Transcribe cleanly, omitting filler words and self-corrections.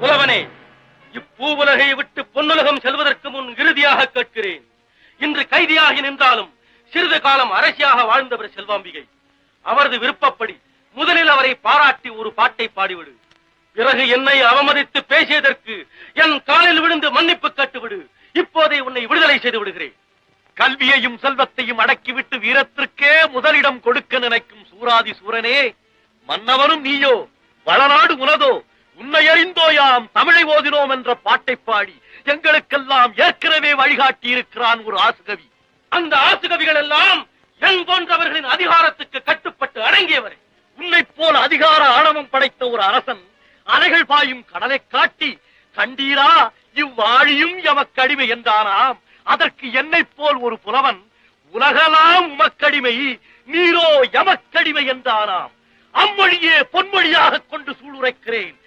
புலவனே, இப்பூவுலகை விட்டு பொன்னுலகம் செல்வதற்கு முன் இறுதியாக கேட்கிறேன். இன்று கைதியாகி நின்றாலும் சிறிது காலம் அரசியாக வாழ்ந்தவர் செல்வாம்பிகை. அவரது விருப்பப்படி முதலில் அவரை பாராட்டி ஒரு பாட்டை பாடிவிடு. பிறகு என்னை அவமதித்து பேசியதற்கு என் காலில் விழுந்து மன்னிப்பு கேட்டுவிடு. இப்போதே உன்னை விடுதலை செய்து விடுகிறேன். கல்வியையும் செல்வத்தையும் அடக்கிவிட்டு வீரத்திற்கே முதலிடம் கொடுக்க நினைக்கும் சூராதி சூரனே, மன்னவனும் நீயோ, வளநாடு உனதோ, உன்னை அறிந்தோயாம் தமிழை ஓதினோம் என்ற பாட்டை பாடி எங்களுக்கெல்லாம் ஏற்கனவே வழிகாட்டி இருக்கிறான் ஒரு ஆசுகவி. அந்த ஆசுகவிகள் எல்லாம் என் போன்றவர்களின் அதிகாரத்துக்கு கட்டுப்பட்டு அடங்கியவரை. உன்னை போல் அதிகார ஆணவம் படைத்த ஒரு அரசன் அலைகள் பாயும் கடலை காட்டி, கண்டீரா இவ்வாழியும் எமக்கடிமை என்றானாம். அதற்கு என்னை போல் ஒரு புலவன், உலகலாம் உமக்கடிமை, நீரோ எமக்கடிமை என்றானாம். அம்மொழியே பொன்மொழியாக கொண்டு சூளுரைக்கிறேன்.